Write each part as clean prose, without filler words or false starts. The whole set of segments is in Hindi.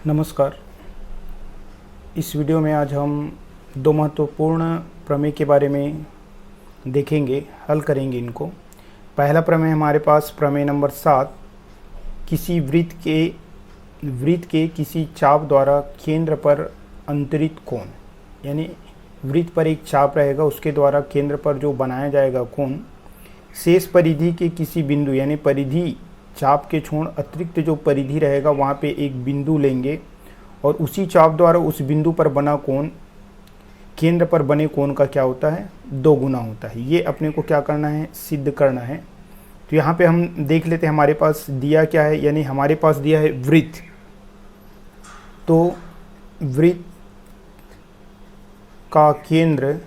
नमस्कार। इस वीडियो में आज हम दो महत्वपूर्ण प्रमेय के बारे में देखेंगे, हल करेंगे इनको। पहला प्रमेय हमारे पास प्रमेय नंबर 7, किसी वृत्त के किसी चाप द्वारा केंद्र पर अंतरित कोण, यानी वृत्त पर एक चाप रहेगा, उसके द्वारा केंद्र पर जो बनाया जाएगा कोण, शेष परिधि के किसी बिंदु, यानी परिधि चाप के छोड़ अतिरिक्त जो परिधि रहेगा वहाँ पे एक बिंदु लेंगे और उसी चाप द्वारा उस बिंदु पर बना कोण केंद्र पर बने कोण का क्या होता है, 2 गुना होता है। ये अपने को क्या करना है, सिद्ध करना है। तो यहाँ पे हम देख लेते हैं हमारे पास दिया क्या है, यानी हमारे पास दिया है वृत्त। तो वृत्त का केंद्र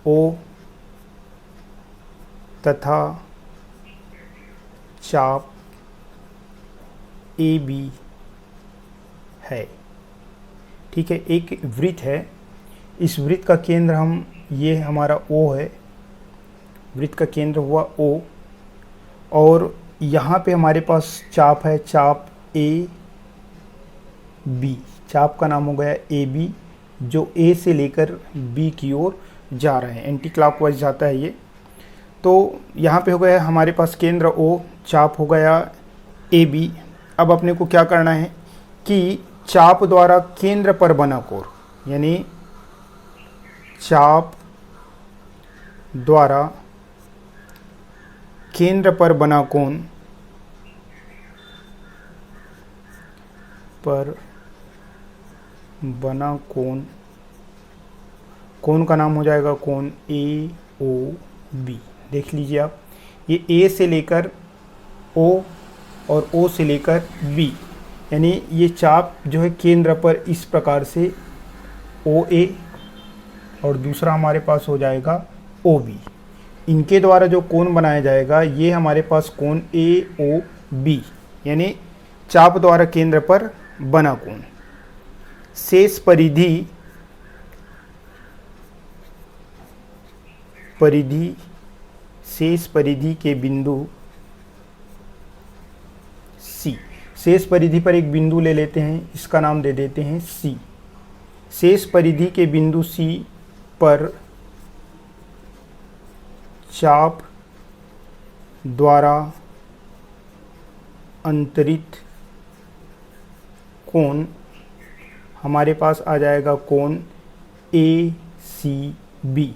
O तथा चाप AB है। ठीक है, एक वृत्त है, इस वृत्त का केंद्र ये हमारा O है, वृत्त का केंद्र हुआ O, और यहाँ पे हमारे पास चाप है, चाप AB, चाप का नाम हो गया AB, जो A से लेकर B की ओर जा रहा है, एंटी क्लॉकवाइज जाता है ये। तो यहाँ पे हो गया हमारे पास केंद्र O, चाप हो गया AB। अब अपने को क्या करना है कि चाप द्वारा केंद्र पर बना कोण, यानी चाप द्वारा केंद्र पर बना कोण कोण का नाम हो जाएगा कोण AOB। देख लीजिए आप, ये A से लेकर O और O से लेकर B, यानी ये चाप जो है केंद्र पर इस प्रकार से OA और दूसरा हमारे पास हो जाएगा OB। इनके द्वारा जो कोण बनाया जाएगा ये हमारे पास कोण AOB, यानी चाप द्वारा केंद्र पर बना कोण। शेष शेष परिधि के बिंदु C, शेष परिधि पर एक बिंदु ले लेते हैं, इसका नाम दे देते हैं C। शेष परिधि के बिंदु C पर चाप द्वारा अंतरित कोण हमारे पास आ जाएगा कोण ACB।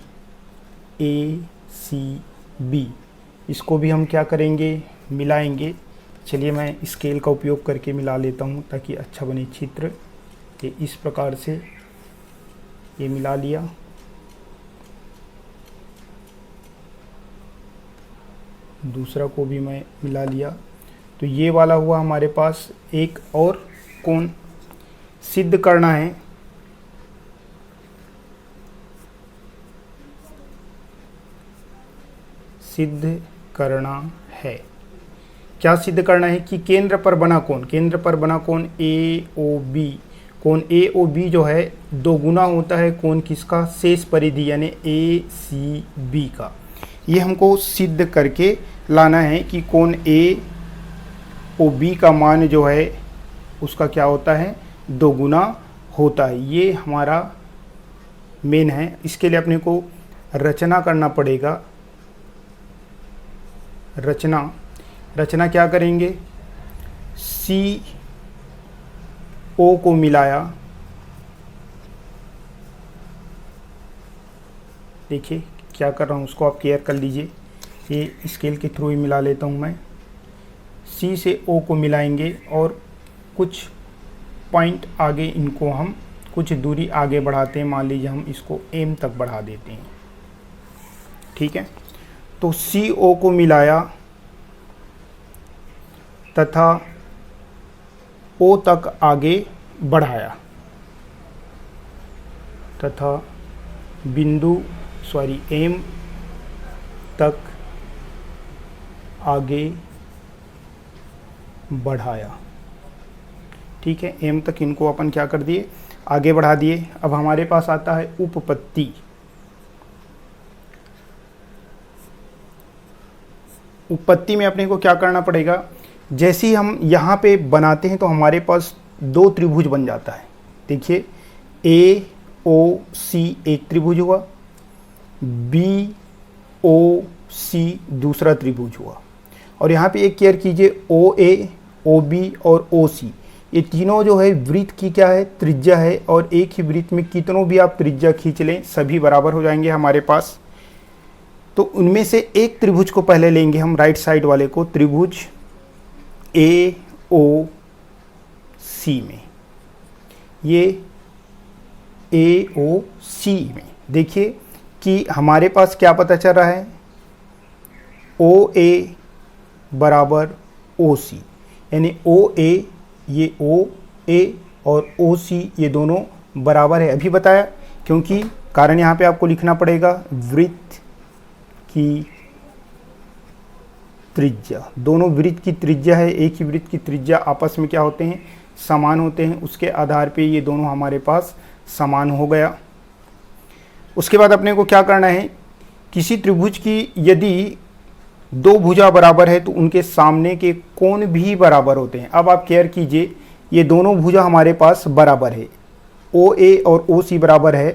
इसको भी हम क्या करेंगे, मिलाएंगे। चलिए मैं स्केल का उपयोग करके मिला लेता हूँ ताकि अच्छा बने चित्र। ये इस प्रकार से ये मिला लिया। दूसरा को भी मैं मिला लिया। तो ये वाला हुआ हमारे पास। एक और कोण सिद्ध करना है। क्या सिद्ध करना है कि केंद्र पर बना कोण AOB, कोण AOB जो है 2 गुना होता है कोण किसका, शेष परिधि यानी ACB का। ये हमको सिद्ध करके लाना है कि कोण AOB का मान जो है उसका क्या होता है, 2 गुना होता है। ये हमारा मेन है। इसके लिए अपने को रचना करना पड़ेगा। रचना क्या करेंगे, CO को मिलाया। देखिए क्या कर रहा हूँ, उसको आप केयर कर लीजिए। ये स्केल के थ्रू ही मिला लेता हूँ मैं। C से O को मिलाएंगे और कुछ पॉइंट आगे इनको हम कुछ दूरी आगे बढ़ाते हैं। मान लीजिए हम इसको M तक बढ़ा देते हैं। ठीक है, तो CO को मिलाया तथा O तक आगे बढ़ाया तथा M तक आगे बढ़ाया। ठीक है, M तक इनको अपन क्या कर दिए, आगे बढ़ा दिए। अब हमारे पास आता है उपपत्ति। उपपत्ति में अपने को क्या करना पड़ेगा जैसे ही हम यहाँ पे बनाते हैं तो हमारे पास दो त्रिभुज बन जाता है। देखिए ए ओ सी एक त्रिभुज हुआ, बी ओ सी दूसरा त्रिभुज हुआ, और यहाँ पे एक केयर कीजिए ओ ए ओ बी और ओ सी ये तीनों जो है वृत्त की क्या है, त्रिज्या है, और एक ही वृत्त में कितनों भी आप त्रिज्या खींच लें सभी बराबर हो जाएंगे हमारे पास। तो उनमें से एक त्रिभुज को पहले लेंगे हम, राइट साइड वाले को, त्रिभुज ए ओ सी में। ये ए ओ सी में देखिए कि हमारे पास क्या पता चल रहा है, ओ ए बराबर ओ सी, यानी ओ ए ये ओ ए और ओ सी ये दोनों बराबर है। अभी बताया, क्योंकि कारण यहाँ पे आपको लिखना पड़ेगा वृत्त की त्रिज्या, दोनों वृत्त की त्रिज्या है, एक ही वृत्त की त्रिज्या आपस में क्या होते हैं, समान होते हैं, उसके आधार पे ये दोनों हमारे पास समान हो गया। उसके बाद अपने को क्या करना है, किसी त्रिभुज की यदि दो भुजा बराबर है तो उनके सामने के कोण भी बराबर होते हैं। अब आप केयर कीजिए, ये दोनों भुजा हमारे पास बराबर है, ओ ए और ओ सी बराबर है,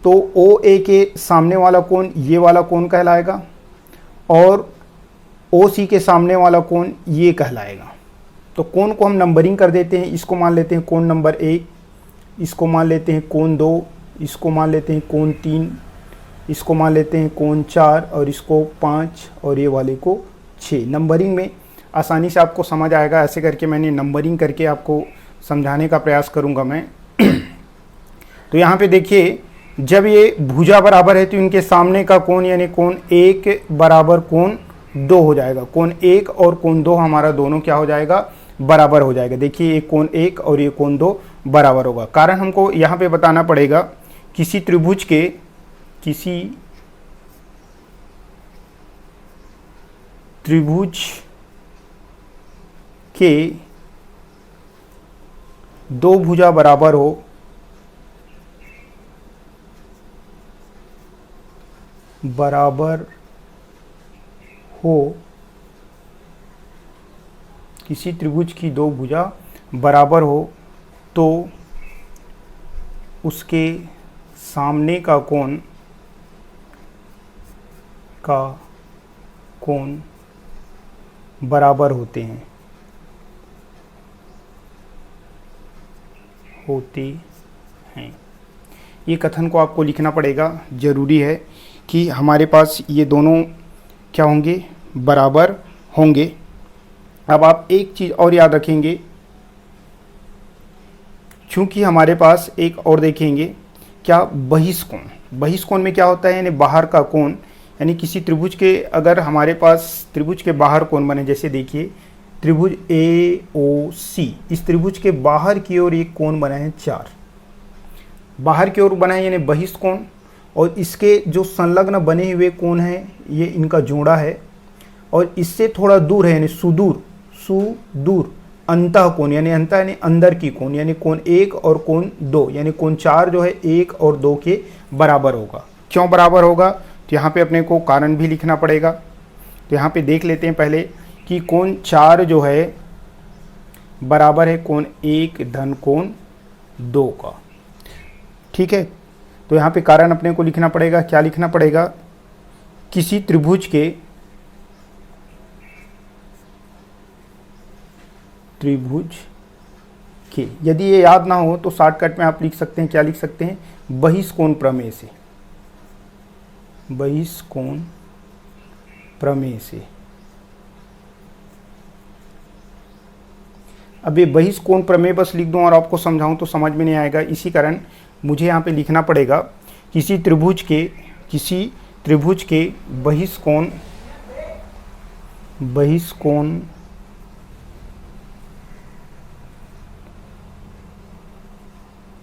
तो ओ ए के सामने वाला कोण ये वाला कोण कहलाएगा और ओ सी के सामने वाला कोण ये कहलाएगा। तो कोण को हम नंबरिंग कर देते हैं, इसको मान लेते हैं कोण नंबर 1, इसको मान लेते हैं कोण 2, इसको मान लेते हैं कोण 3, इसको मान लेते हैं कोण 4 और इसको 5 और ये वाले को 6। नंबरिंग में आसानी से आपको समझ आएगा, ऐसे करके मैंने नंबरिंग करके आपको समझाने का प्रयास करूंगा मैं। तो यहाँ पे देखिए, जब ये भुजा बराबर है तो इनके सामने का कोण यानी कोण 1 बराबर कोण 2 हो जाएगा। कोण 1 और कोण 2 हमारा दोनों क्या हो जाएगा, बराबर हो जाएगा। देखिए ये कोण 1 और ये कोण 2 बराबर होगा। कारण हमको यहाँ पे बताना पड़ेगा, किसी त्रिभुज के दो भुजा बराबर हो किसी त्रिभुज की दो भुजा बराबर हो तो उसके सामने का कोण बराबर होते हैं ये कथन को आपको लिखना पड़ेगा, ज़रूरी है कि हमारे पास ये दोनों क्या होंगे, बराबर होंगे। अब आप एक चीज़ और याद रखेंगे, चूँकि हमारे पास एक और देखेंगे क्या, बहिष्कोण। बहिष्कोण में क्या होता है, यानी बाहर का कोण, यानी किसी त्रिभुज के अगर हमारे पास त्रिभुज के बाहर कोण बने, जैसे देखिए त्रिभुज ए ओ सी, इस त्रिभुज के बाहर की ओर एक कोण बना है 4, बाहर की ओर बना है यानी बहिष्कोण, और इसके जो संलग्न बने हुए कोण हैं ये इनका जोड़ा है, और इससे थोड़ा दूर है यानी सुदूर अंतः कोण, यानी अंतः यानी अंदर की कोण, यानी कोण 1 और कोण 2, यानी कोण 4 जो है 1 और 2 के बराबर होगा। क्यों बराबर होगा, तो यहाँ पे अपने को कारण भी लिखना पड़ेगा। तो यहाँ पे देख लेते हैं पहले कि कोण 4 जो है बराबर है कोण 1 धन कोण 2 का। ठीक है, तो यहाँ पे कारण अपने को लिखना पड़ेगा, क्या लिखना पड़ेगा, किसी त्रिभुज के यदि ये याद ना हो तो शॉर्टकट में आप लिख सकते हैं, क्या लिख सकते हैं, बहिष्कोण प्रमेय से, बहिष्कोण प्रमेय से। अब ये बहिष्कोण प्रमेय बस लिख दूं और आपको समझाऊं तो समझ में नहीं आएगा, इसी कारण मुझे यहाँ पे लिखना पड़ेगा, किसी त्रिभुज के बहिष्कोण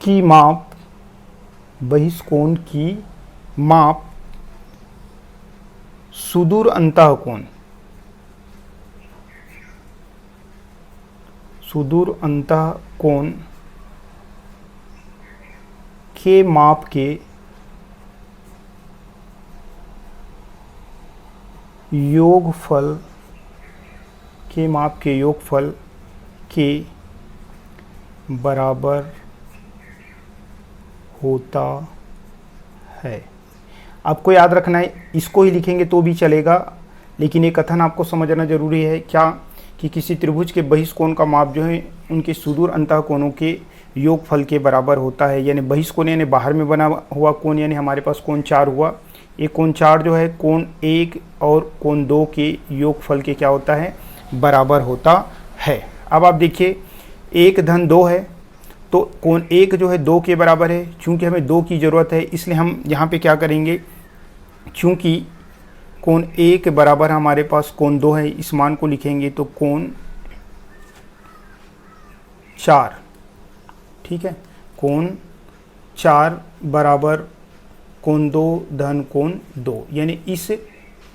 की माप, बहिष्कोण की माप सुदूर अंतः कोण के माप के योगफल के माप के योगफल के बराबर होता है। आपको याद रखना है, इसको ही लिखेंगे तो भी चलेगा, लेकिन ये कथन आपको समझना जरूरी है क्या कि किसी त्रिभुज के बहिष्कोण का माप जो है उनके सुदूर अंतः कोणों के योगफल के बराबर होता है। यानी बहिष्कोण यानी बाहर में बना हुआ कोण, यानी हमारे पास कोण 4 हुआ, ये कोण 4 जो है कोण 1 और कोण 2 के योगफल के क्या होता है, बराबर होता है। अब आप देखिए 1 धन 2 है तो कोण 1 जो है 2 के बराबर है। चूंकि हमें 2 की ज़रूरत है इसलिए हम यहाँ पे क्या करेंगे, चूंकि कोण 1 बराबर हमारे पास कोण 2 है, इस मान को लिखेंगे तो कोण 4, ठीक है, कोण 4 बराबर कोण 2 धन कोण 2, यानी इस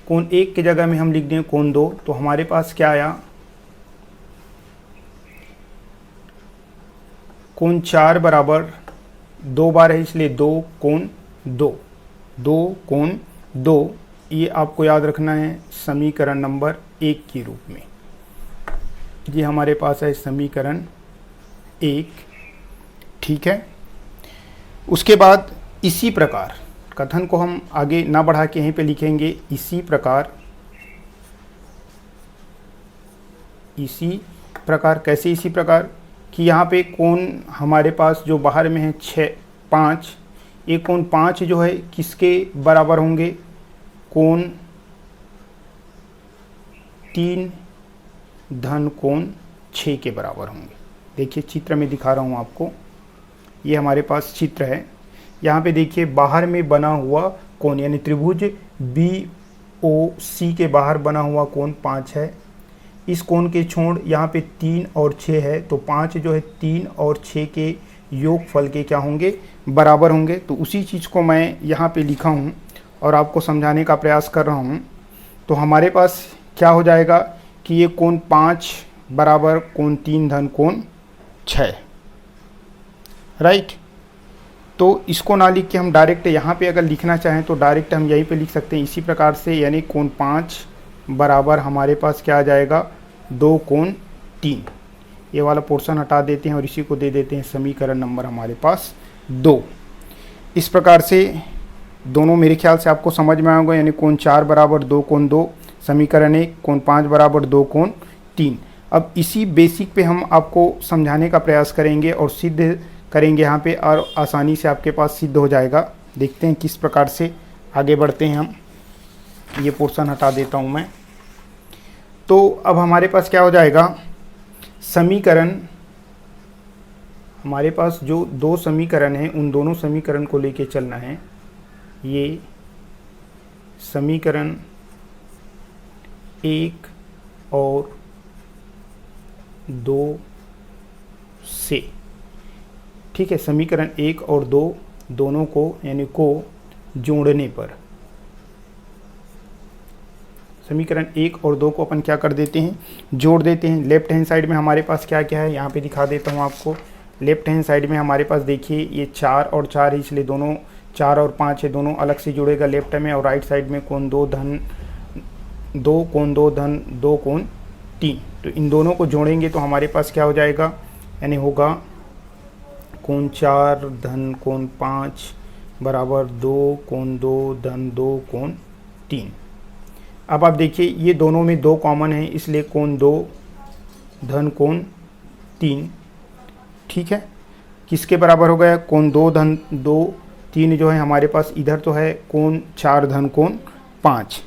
कोण 1 की जगह में हम लिख दें कोण 2, तो हमारे पास क्या आया, कोण 4 बराबर 2 बार है इसलिए 2 कोण 2, 2 कोण 2, ये आपको याद रखना है समीकरण नंबर 1 के रूप में। ये हमारे पास है समीकरण 1, ठीक है। उसके बाद इसी प्रकार कथन को हम आगे ना बढ़ा के यहीं पे लिखेंगे, इसी प्रकार कैसे, इसी प्रकार कि यहाँ पे कोण हमारे पास जो बाहर में है 6 5, ये कोण 5 जो है किसके बराबर होंगे, कोण 3 धन कोण 6 के बराबर होंगे। देखिए चित्र में दिखा रहा हूँ आपको, ये हमारे पास चित्र है। यहाँ पे देखिए बाहर में बना हुआ कोण यानी त्रिभुज BOC के बाहर बना हुआ कोण 5 है। इस कोण के छोड़ यहाँ पे 3 और 6 है, तो 5 जो है 3 और 6 के योगफल के क्या होंगे, बराबर होंगे। तो उसी चीज़ को मैं यहाँ पे लिखा हूँ और आपको समझाने का प्रयास कर रहा हूँ। तो हमारे पास क्या हो जाएगा कि ये कोण 5 बराबर कोण 3 धन कोण 6, राइट। तो इसको ना लिख के हम डायरेक्ट यहाँ पे अगर लिखना चाहें तो डायरेक्ट हम यहीं पे लिख सकते हैं इसी प्रकार से, यानी कोण 5 बराबर हमारे पास क्या आ जाएगा, 2 कोण 3। ये वाला पोर्शन हटा देते हैं और इसी को दे देते हैं समीकरण नंबर हमारे पास 2। इस प्रकार से दोनों मेरे ख्याल से आपको समझ में आएगा, यानी कोण 4 बराबर 2 कोण 2, समीकरण 1, कोण 5 बराबर 2 कोण 3। अब इसी बेसिक पे हम आपको समझाने का प्रयास करेंगे और सिद्ध करेंगे यहाँ पे, और आसानी से आपके पास सिद्ध हो जाएगा। देखते हैं किस प्रकार से आगे बढ़ते हैं हम। ये पोर्शन हटा देता हूँ मैं। तो अब हमारे पास क्या हो जाएगा, समीकरण, हमारे पास जो 2 समीकरण हैं उन दोनों समीकरण को लेके चलना है। ये समीकरण 1 और 2 से, ठीक है, समीकरण 1 और 2 दोनों को यानी को जोड़ने पर, समीकरण 1 और 2 को अपन क्या कर देते हैं, जोड़ देते हैं। लेफ्ट हैंड साइड में हमारे पास क्या क्या है यहाँ पे दिखा देता हूँ आपको। लेफ्ट हैंड साइड में हमारे पास देखिए ये 4 और 4 है, इसलिए दोनों 4 और 5 है, दोनों अलग से जुड़ेगा लेफ्ट में। और राइट साइड में कोण 2 धन 2 कोण 2 धन 2 कोण 3, तो इन दोनों को जोड़ेंगे तो हमारे पास क्या हो जाएगा, यानी होगा कोण 4 धन कोण 5 बराबर 2 कोण 2 धन 2 कोण 3। अब आप देखिए ये दोनों में 2 कॉमन है, इसलिए कोण 2 धन कोण 3, ठीक है, किसके बराबर हो गया, कोण 2 धन 2 3 जो है हमारे पास इधर तो है कोण 4 धन कोण 5।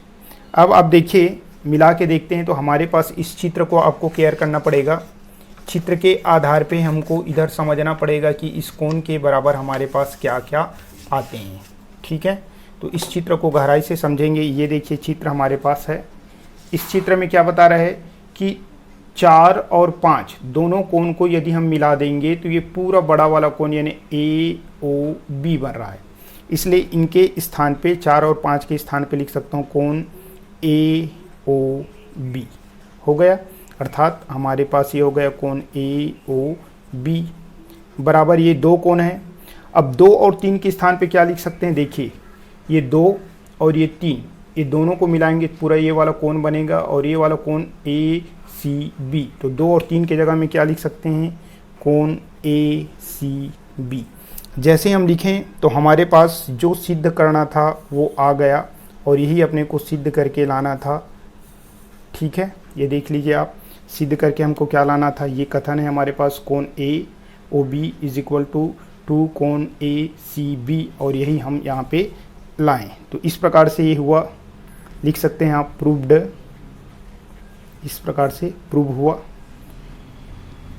अब आप देखिए मिला के देखते हैं तो हमारे पास इस चित्र को आपको केयर करना पड़ेगा। चित्र के आधार पे हमको इधर समझना पड़ेगा कि इस कोण के बराबर हमारे पास क्या क्या आते हैं, ठीक है। तो इस चित्र को गहराई से समझेंगे। ये देखिए चित्र हमारे पास है। इस चित्र में क्या बता रहा है कि 4 और 5 दोनों कोण को यदि हम मिला देंगे तो ये पूरा बड़ा वाला कोण यानी AOB बन रहा है। इसलिए इनके स्थान पे 4 और 5 के स्थान पे लिख सकता हूँ कोण AOB हो गया, अर्थात हमारे पास ये हो गया कोण AOB बराबर ये 2 कोण है। अब 2 और 3 के स्थान पे क्या लिख सकते हैं, देखिए ये 2 और ये 3, ये दोनों को मिलाएंगे पूरा ये वाला कोण बनेगा और ये वाला कोण सी बी। तो 2 और 3 की जगह में क्या लिख सकते हैं, कोण ए सी बी। जैसे हम लिखें तो हमारे पास जो सिद्ध करना था वो आ गया और यही अपने को सिद्ध करके लाना था। ठीक है, ये देख लीजिए आप, सिद्ध करके हमको क्या लाना था, ये कथन है हमारे पास, कोण A O B is equal to 2 कोण ए सी बी, और यही हम यहाँ पे लाएं। तो इस प्रकार से ये हुआ, लिख सकते हैं आप प्रूव्ड, इस प्रकार से प्रूव हुआ।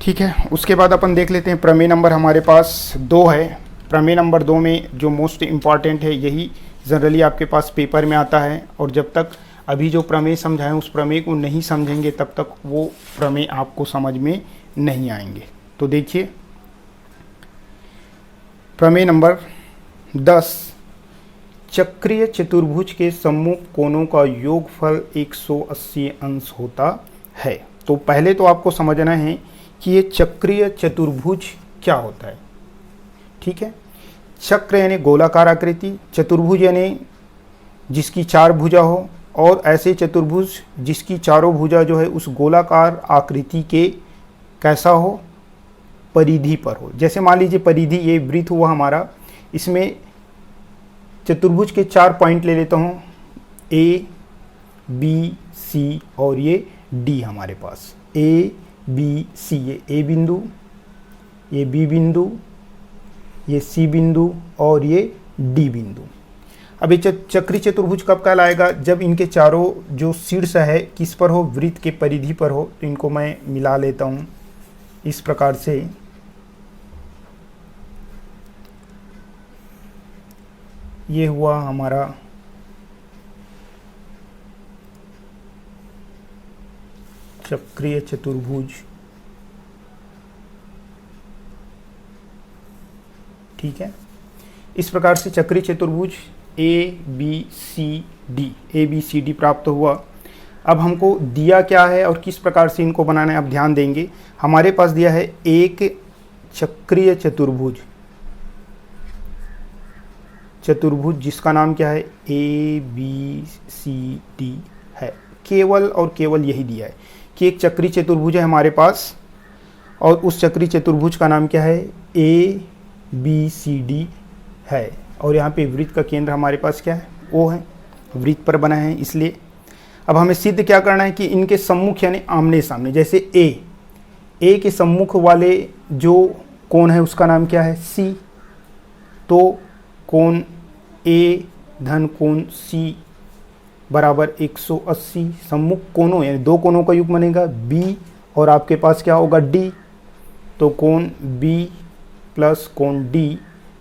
ठीक है, उसके बाद अपन देख लेते हैं प्रमेय नंबर हमारे पास 2 है। प्रमेय नंबर 2 में जो मोस्ट इम्पॉर्टेंट है, यही जनरली आपके पास पेपर में आता है, और जब तक अभी जो प्रमेय समझाएं उस प्रमेय को नहीं समझेंगे तब तक वो प्रमेय आपको समझ में नहीं आएंगे। तो देखिए प्रमेय नंबर 10, चक्रीय चतुर्भुज के सम्मुख कोणों का योगफल 180 अंश होता है। तो पहले तो आपको समझना है कि ये चक्रीय चतुर्भुज क्या होता है। ठीक है, चक्र यानी गोलाकार आकृति, चतुर्भुज यानी जिसकी 4 भुजा हो, और ऐसे चतुर्भुज जिसकी चारों भुजा जो है उस गोलाकार आकृति के कैसा हो, परिधि पर हो। जैसे मान लीजिए परिधि, ये वृत्त हुआ हमारा, इसमें चतुर्भुज के 4 पॉइंट ले लेता हूँ, ए बी सी और ये डी हमारे पास, ए बी सी, ये ए बिंदु, ये बी बिंदु, ये सी बिंदु और ये डी बिंदु। अब ये चक्री चतुर्भुज कब कहलाएगा, जब इनके चारों जो शीर्ष है किस पर हो, वृत्त के परिधि पर हो। तो इनको मैं मिला लेता हूँ इस प्रकार से, ये हुआ हमारा चक्रीय चतुर्भुज। ठीक है, इस प्रकार से चक्रीय चतुर्भुज ए बी सी डी प्राप्त हुआ। अब हमको दिया क्या है और किस प्रकार से इनको बनाना है, अब ध्यान देंगे। हमारे पास दिया है एक चक्रीय चतुर्भुज, जिसका नाम क्या है, ए बी सी डी है। केवल और केवल यही दिया है कि एक चक्रीय चतुर्भुज है हमारे पास, और उस चक्रीय चतुर्भुज का नाम क्या है, ए बी सी डी है। और यहाँ पे वृत्त का केंद्र हमारे पास क्या है, ओ है, वृत्त पर बना है इसलिए। अब हमें सिद्ध क्या करना है कि इनके सम्मुख यानी आमने सामने, जैसे ए के सम्मुख वाले जो कोण है उसका नाम क्या है, सी। तो कोण ए धन कोण सी बराबर 180, सम्मुख कोणों यानी 2 कोणों का युग्म बनेगा बी, और आपके पास क्या होगा, डी। तो कोण बी प्लस कोण डी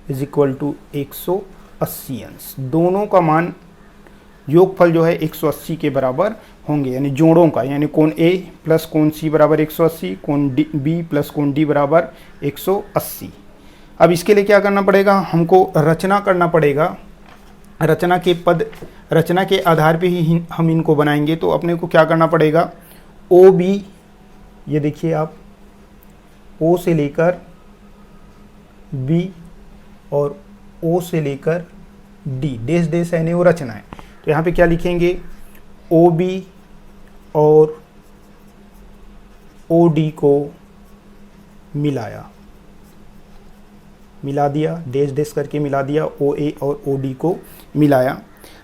इज इक्वल टू 180 अंश। दोनों का मान योगफल जो है 180 के बराबर होंगे, यानी जोड़ों का, यानी कोण ए प्लस कोण सी बराबर 180, कोण डी बी प्लस कोण डी बराबर 180। अब इसके लिए क्या करना पड़ेगा, हमको रचना करना पड़ेगा। रचना के आधार पे ही हम इनको बनाएंगे। तो अपने को क्या करना पड़ेगा, ओ बी, ये देखिए आप, ओ से लेकर बी और ओ से लेकर डी, डेश है वो रचना है। तो यहाँ पे क्या लिखेंगे, ओ बी और ओ डी को मिला दिया, डेश करके मिला दिया, ओ ए और ओ डी को मिलाया।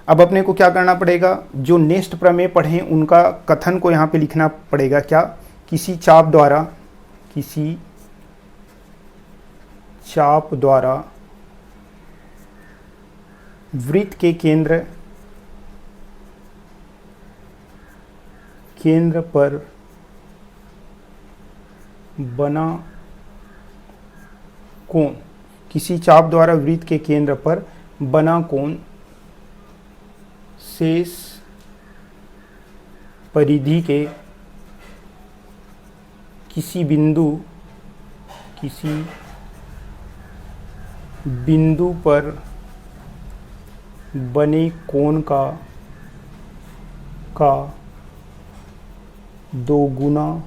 अब अपने को क्या करना पड़ेगा, जो नेक्स्ट प्रमेय पढ़ें उनका कथन को यहाँ पे लिखना पड़ेगा। क्या, किसी चाप द्वारा वृत्त के केंद्र पर बना कोण, किसी चाप द्वारा वृत्त के केंद्र पर बना कोण शेष परिधि के किसी बिंदु पर बने कोण का 2 गुना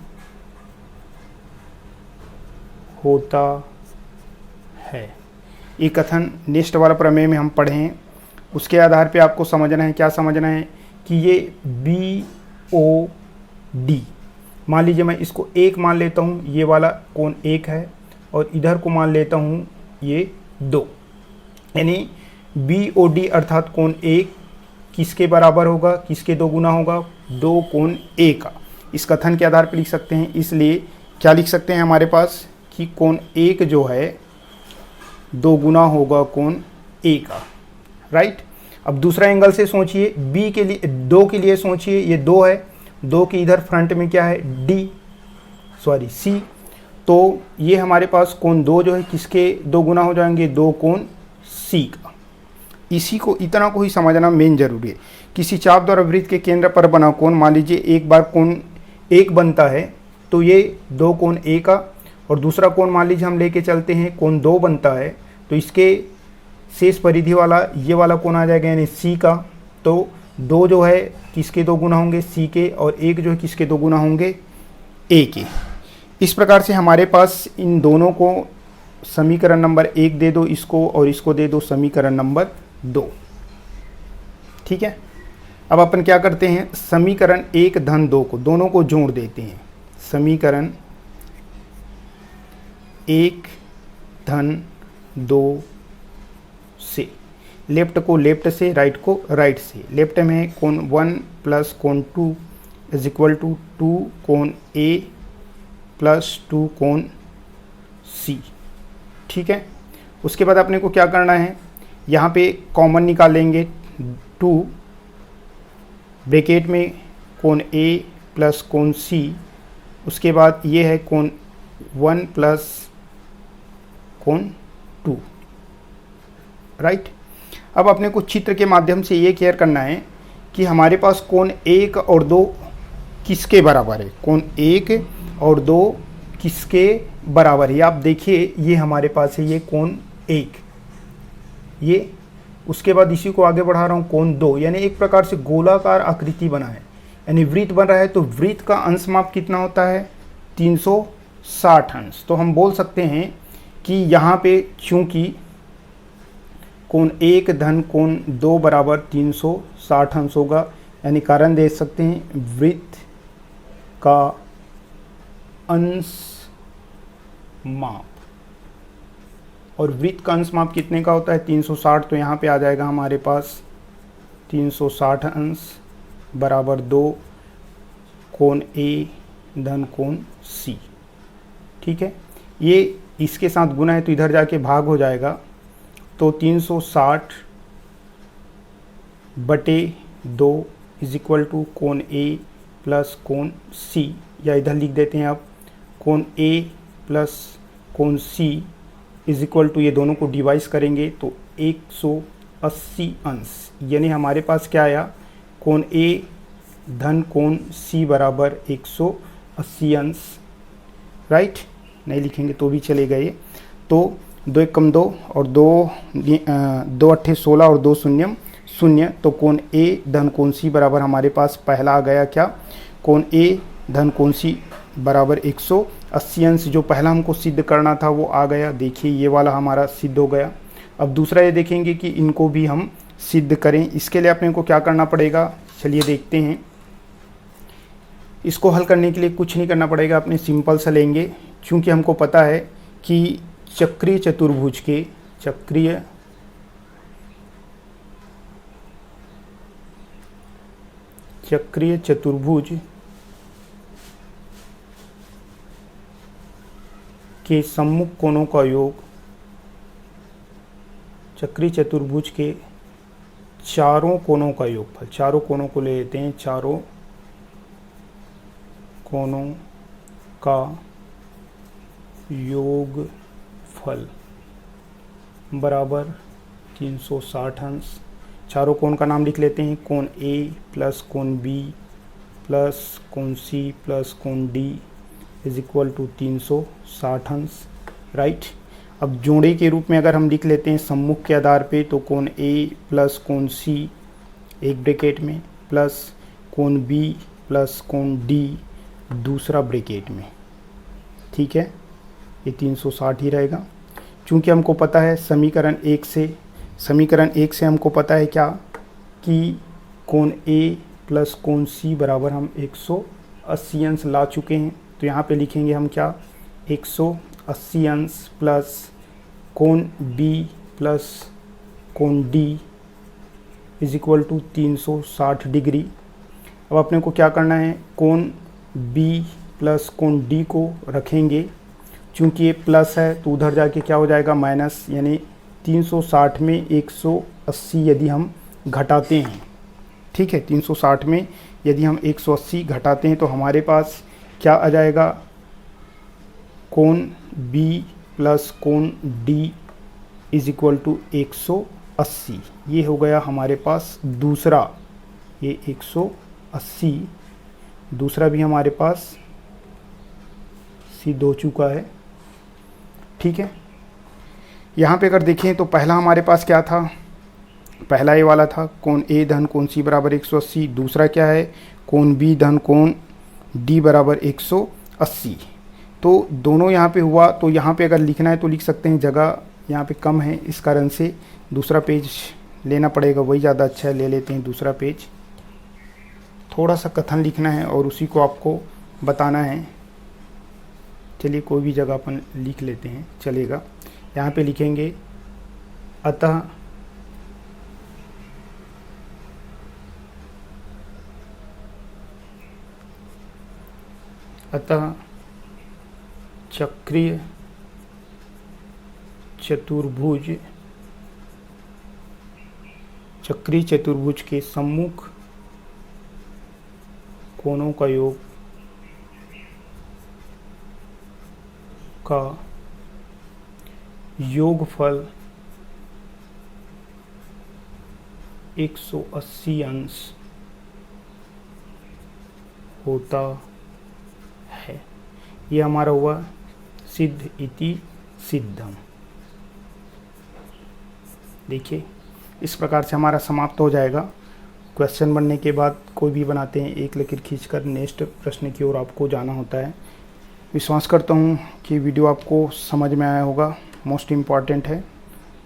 होता है। ये कथन नेक्स्ट वाला प्रमेय में हम पढ़े हैं। उसके आधार पे आपको समझना है, क्या समझना है कि ये बी ओ डी मान लीजिए मैं इसको 1 मान लेता हूँ, ये वाला कोण 1 है, और इधर को मान लेता हूँ ये 2, यानी BOD अर्थात कोण 1 किसके बराबर होगा, किसके 2 गुना होगा, 2 कोण A का। इस कथन के आधार पर लिख सकते हैं, इसलिए क्या लिख सकते हैं हमारे पास कि कोण 1 जो है 2 गुना होगा कोण A का, राइट। अब दूसरा एंगल से सोचिए, B के लिए 2 के लिए सोचिए, ये 2 है, 2 के इधर फ्रंट में क्या है C, तो ये हमारे पास कोण 2 जो है किसके 2 गुना हो जाएंगे, 2 कोण C का। इसी को, इतना को ही समझना मेन जरूरी है। किसी चाप द्वारा वृत्त के केंद्र पर बना कोण, मान लीजिए एक बार कोण 1 बनता है तो ये 2 कोण A का, और दूसरा कोण मान लीजिए हम लेके चलते हैं कोण 2 बनता है, तो इसके शेष परिधि वाला ये वाला कोण आ जाएगा यानी C का। तो 2 जो है किसके 2 गुना होंगे, C के, और 1 जो है किसके 2 गुना होंगे, A के। इस प्रकार से हमारे पास इन दोनों को समीकरण नंबर 1 दे दो इसको, और इसको दे दो समीकरण नंबर 2, ठीक है। अब अपन क्या करते हैं, समीकरण 1 धन 2 को, दोनों को जोड़ देते हैं। समीकरण 1 धन 2 से, लेफ्ट को लेफ्ट से, राइट को राइट से। लेफ्ट में कोण 1 प्लस कोण 2 इज इक्वल टू 2 कोण A प्लस 2 कोण C, ठीक है। उसके बाद अपने को क्या करना है, यहाँ पे कॉमन निकालेंगे, 2 ब्रैकेट में कोण A प्लस कोण C, उसके बाद ये है कोण 1 प्लस कोण 2, राइट। अब अपने को चित्र के माध्यम से ये क्लियर करना है कि हमारे पास कोण 1 और 2 किसके बराबर है, कोण 1 और 2 किसके बराबर है। आप देखिए ये हमारे पास है ये कोण 1, ये, उसके बाद इसी को आगे बढ़ा रहा हूँ कोण 2, यानी एक प्रकार से गोलाकार आकृति बना है, यानी वृत्त बन रहा है। तो वृत्त का अंश माप कितना होता है, 360 अंश। तो हम बोल सकते हैं कि यहाँ पे चूंकि कोण 1 धन कोण 2 बराबर 360 अंश होगा, यानी कारण दे सकते हैं वृत्त का अंश माप। और वृत्त का अंश माप कितने का होता है, 360। तो यहाँ पे आ जाएगा हमारे पास 360 अंश बराबर 2 कोण A धन कोण C, ठीक है। ये इसके साथ गुना है तो इधर जाके भाग हो जाएगा, तो 360 बटे 2 इज इक्वल टू कोण A प्लस कोण C, या इधर लिख देते हैं आप कोण A प्लस कोण C इज इक्वल टू, ये दोनों को डिवाइस करेंगे तो 180 अंश, यानी हमारे पास क्या आया, कोण A धन कोण C बराबर 180 अंश, राइट। नहीं लिखेंगे तो भी चलेगा ये। तो 2 एकम 2 और 2 अट्ठे 16 और 2 शून्यम 0, तो कोण A धन कोण C बराबर हमारे पास पहला आ गया क्या, कोण A धन कोण C बराबर 180 अंश। जो पहला हमको सिद्ध करना था वो आ गया, देखिए ये वाला हमारा सिद्ध हो गया। अब दूसरा ये देखेंगे कि इनको भी हम सिद्ध करें। इसके लिए अपने को क्या करना पड़ेगा, चलिए देखते हैं। इसको हल करने के लिए कुछ नहीं करना पड़ेगा, अपने सिंपल सा लेंगे, क्योंकि हमको पता है कि चक्रीय चतुर्भुज के चक्रीय चतुर्भुज के सम्मुख कोणों का योग, चक्रीय चतुर्भुज के चारों कोणों का योगफल, चारों कोणों को ले लेते हैं, चारों कोणों का योगफल बराबर 360 अंश। चारों कोण का नाम लिख लेते हैं, कोण A प्लस कोण B प्लस कोण C प्लस कोण D इज इक्वल टू 360 अंश, राइट। अब जोड़े के रूप में अगर हम लिख लेते हैं सम्मुख के आधार पे, तो कोण A प्लस कोण C एक ब्रैकेट में प्लस कोण B प्लस कोण D दूसरा ब्रैकेट में, ठीक है। ये 360 ही रहेगा, क्योंकि हमको पता है समीकरण 1 से हमको पता है क्या कि कोण A प्लस कोण C बराबर हम 180 अंश ला चुके हैं। तो यहाँ पे लिखेंगे हम क्या, 180 अंश प्लस कोण B प्लस कोण D इज इक्वल टू 360 डिग्री। अब अपने को क्या करना है, कोण B प्लस कोण D को रखेंगे, चूँकि ये प्लस है तो उधर जाके क्या हो जाएगा माइनस, यानी 360 में 180 यदि हम घटाते हैं, ठीक है, 360 में यदि हम 180 घटाते हैं तो हमारे पास क्या आ जाएगा, कोण B प्लस कोण D इज इक्वल टू 180। ये हो गया हमारे पास दूसरा, ये 180 दूसरा भी हमारे पास सिद्ध हो चुका है, ठीक है। यहाँ पे अगर देखें तो पहला हमारे पास क्या था, पहला ये वाला था कोण A धन कोण C बराबर 180, दूसरा क्या है, कोण B धन कोण D बराबर 180। तो दोनों यहाँ पे हुआ, तो यहाँ पे अगर लिखना है तो लिख सकते हैं, जगह यहाँ पे कम है इस कारण से दूसरा पेज लेना पड़ेगा, वही ज़्यादा अच्छा है, ले लेते हैं दूसरा पेज। थोड़ा सा कथन लिखना है और उसी को आपको बताना है। चलिए कोई भी जगह अपन लिख लेते हैं, चलेगा। यहाँ पे लिखेंगे अतः चक्रीय चतुर्भुज के सम्मुख कोणों का योग का योगफल 180 अंश होता है। ये हमारा हुआ सिद्ध इति सिद्धम। देखिए इस प्रकार से हमारा समाप्त हो जाएगा। क्वेश्चन बनने के बाद कोई भी बनाते हैं, एक लकीर खींचकर नेक्स्ट प्रश्न की ओर आपको जाना होता है। विश्वास करता हूँ कि वीडियो आपको समझ में आया होगा, मोस्ट इम्पॉर्टेंट है।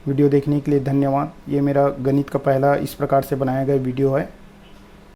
वीडियो देखने के लिए धन्यवाद। ये मेरा गणित का पहला इस प्रकार से बनाया गया वीडियो है।